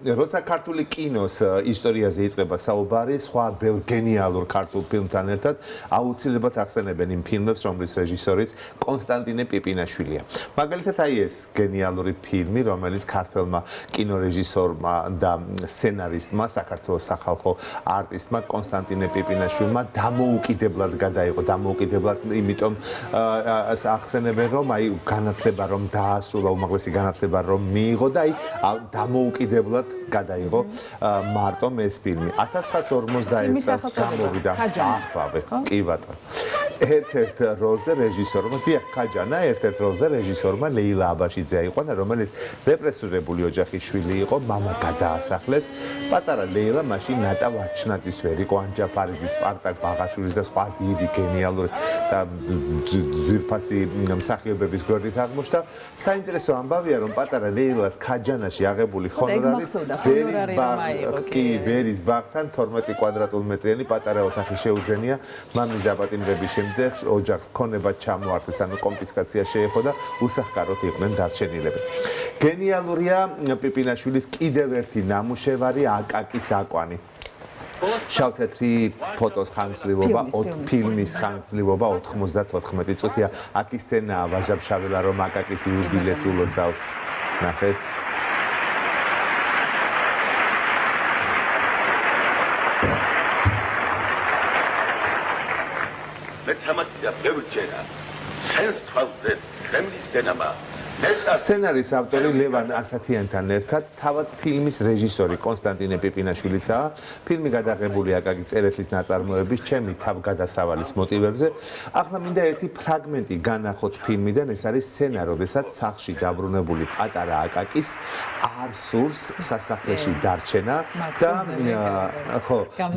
როცა ქართული კინოს ისტორიაზე იწყება საუბარი, სხვა ბევრ გენიალურ ქართულ ფილმთან ერთად აუცილებლად ახსენებენ იმ ფილმებს, რომლის რეჟისორიც კონსტანტინე პიპინაშვილია. მაგალითად, აი ეს გენიალური ფილმი, რომელიც ქართველმა კინორეჟისორმა და სცენარისტმა, საქართველოს სახალხო არტისტმა კონსტანტინე პიპინაშვილმა დამოუკიდებლად გადაიღო, დამოუკიდებლად, იმიტომ ახსენებენ, რომ აი განათლება რომ დაასრულა, უმაღლესი განათლება რომ მიიღო და აი დამოუკიდებლად გადაიღო მარტომ ეს ფილმი. 1951 წელს გამოვიდა. ახლავე, კი ბატონო. ერთ-ერთ როლზე რეჟისორმა, დიახ, ქაჯანა, ერთ-ერთ როლზე რეჟისორმა ლეილა აბაშიძე აიყვანა, რომელიც რეპრესირებული ოჯახის შვილი იყო, მამა გადაასახლეს. პატარა ლეილა მაშინ ნატა ვაჩნაძის ვერ იყო, ანჯაფარიძის, სპარტაკ ბაღაშვილის და სხვა დიდი გენიალური და ძვირფასი მსახიობების გვერდით აღმოჩნდა. საინტერესო ამბავია, რომ პატარა ლეილას ქაჯანაში აღებული ჰონორარის ვერის ბაღთან 12 კვადრატულ მეტრიანი პატარა ოთახი შეუძენია მამის დაპატიმრების შემდეგ ოჯახს ქონება ჩამოართვეს, ანუ კონფისკაცია შეეხო და უსახკაროდ იყვნენ დარჩენილები. გენიალურია პიპინაშვილის კიდევ ერთი ნამუშევარი აკაკის აკვანი. შავთეთრი ფოტოს ხანგრძლივობა, ფილმის ხანგრძლივობა 94 წუთია. აქ ის სცენაა ვაჟა-ფშაველა, რომ აკაკის იუბილეს ულოცავს. ნახეთ. მეთამატია ბევრჯერა. სენს თვალზე კრემლის დენამა. სცენარის ავტორი ლევან ასათიანთან ერთად თავად ფილმის რეჟისორი კონსტანტინე პიპინაშვილიცაა. ფილმი გადაღებულია აკაკი წერეთლის ნაწარმოების ჩემი თავგადასავალის მოტივებზე. ახლა მინდა ერთი ფრაგმენტი განახოთ ფილმიდან, ეს არის სცენა, როდესაც სახლში დაბრუნებული პატარა აკაკის არ სურს სასახლეში დარჩენა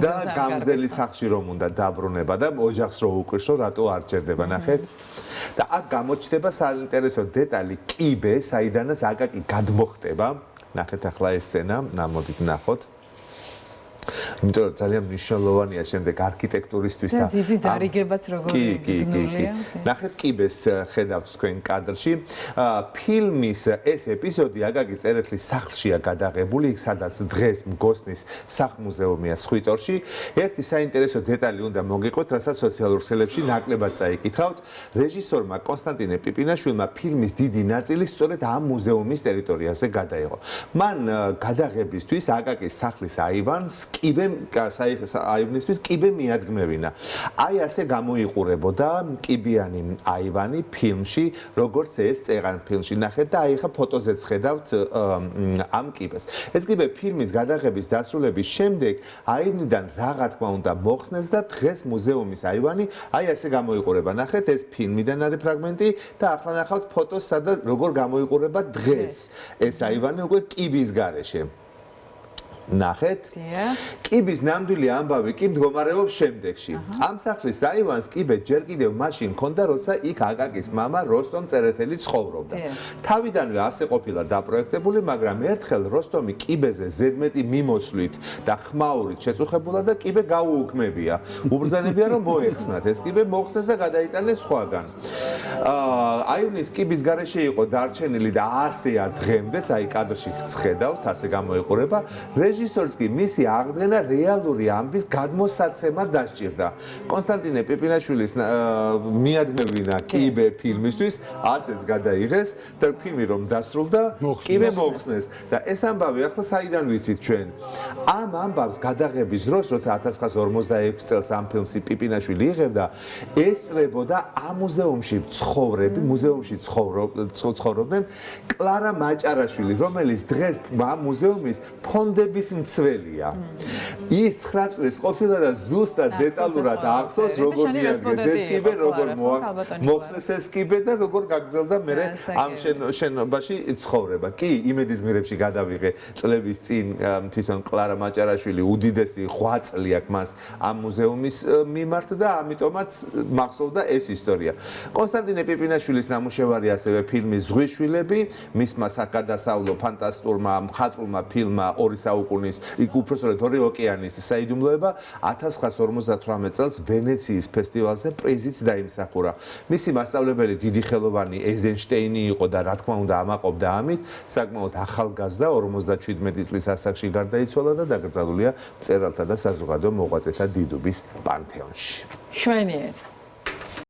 და გამზდელი სახლში რომ უნდა დაბრუნება და ოჯახს რო უყვირს, რომ რატო არ ჭერდება, ნახეთ. და აქ გამოჩნდება საინტერესო დეტალი კიბე, საიდანაც აკაკი გადმოხტება. ნახეთ ახლა ეს სცენა, მოდით ნახოთ. იმიტომ რომ ძალიან მნიშვნელოვანია შემდეგ არქიტექტურისთვის და ძიძის დარიგებაც როგორ გძნულია. ნახეთ კიბეს ხედავთ თქვენ კადრში. ფილმის ეს ეპიზოდი აკაკი წერეთლის სახლშია გადაღებული, სადაც დღეს მგოსნის სახლ-მუზეუმია სხვითორში. ერთი საინტერესო დეტალი უნდა მოგიყვეთ, რასაც სოციალურ ქსელებში ნაკლებად წაიკითხავთ. რეჟისორმა კონსტანტინე პიპინაშვილმა ფილმის დიდი ნაწილი სწორედ ამ მუზეუმის ტერიტორიაზე გადაიღო. მან გადაღებისთვის აკაკის სახლის აივანს აივნისთვის კიბე მიადგმევინა. აი ასე გამოიყურებოდა კიბიანი აივანი ფილმში, როგორც ეს წერან ფილმში. ნახეთ და აი ხა ფოტოზეც ხედავთ ამ კიბეს. ეს კიბე ფილმის გადაღების დასრულების შემდეგ აივნიდან რაღა თქმა უნდა მოხსნეს და დღეს მუზეუმის აივანი აი ასე გამოიყურება. ნახეთ ეს ფილმიდან არის ფრაგმენტი და ახლა ნახავთ ფოტოს, სადაც როგორ გამოიყურება დღეს ეს აივანი უკვე კიბის გარეშე. ნახეთ. კიბის ნამდვილი ამბავი კი მდგომარეობს შემდეგში. ამ სახლის აივანს კიბე ჯერ კიდევ მაშინ ჰქონდა, როცა იქ აკაკის მამა როსტომ წერეთელი ცხოვრობდა. თავიდანვე ასე ყოფილა დაპროექტებული, მაგრამ ერთხელ როსტომი კიბეზე ზედმეტი მიმოსვლით და ხმაურით შეწუხებულა და კიბე გაუუქმებია. უბრძანებია რომ მოეხსნათ. ეს კიბე მოხსნეს და გადაიტანეს სხვაგან. აივნის კიბის გარეშე იყო დარჩენილი და ასეა დღემდეც, აი კადრში ხედავთ, ასე გამოიყურება. რეჟისორს კი მისი აღდგენა რეალური ამბის გადმოსაცემად დასჭირდა. კონსტანტინე პიპინაშვილის მიადგმევინა კიბე ფილმისთვის, ასეც გადაიღეს და ფილმი რომ დასრულდა, კიბე მოხსნეს. და ეს ამბავი ახლა საიდან ვიცით ჩვენ? ამ ამბავს გადაღების დროს, როცა 1946 წელს ამ ფილმს პიპინაშვილი იღებდა, ესწრებოდა ამ მუზეუმში ცხოვრობდნენ კლარა მაჭარაშვილი, რომელიც დღეს ამ მუზეუმის ფონდების მცველია. ის 9 წლის ყოფილა და ზუსტად დეტალურად ახსოვს, როგორ მიადგეს ეს კიბე, როგორ მოხსნეს ეს კიბე და როგორ გაგრძელდა მერე ამ შენობაში ცხოვრება. კი, იმედის მიღებში გადავიღე წლების წინ თვითონ კლარა მაჭარაშვილი უდიდესი 8 წელი აქვს მას ამ მუზეუმის მიმართ და ამიტომაც მახსოვდა ეს ისტორია. კონსტანტინე პიპინაშვილის ფილმის ნამუშევარი ასევე ფილმი ზღვის შვილები, მისმა საკადასავლო ფანტასტურმა მხატვრულმა ფილმმა 2 საუკუნის, იქ უпроსტოდ 2 ოკეანის საიდუმლოება 1958 წელს ვენეციის ფესტივალზე პრიზიც დაიმსახურა. მისი მასწავლებელი დიდი ხელოვანი ეზენშტეინი იყო და რა თქმა უნდა ამაყობდა ამით, საკმაოდ ახალგაზრდა 57 წლის ასაკში გარდაიცვალა და დაკრძალულია მწერალთა და საზოგადო მოღვაწეთა დიდუბის პანთეონში. შვენიერ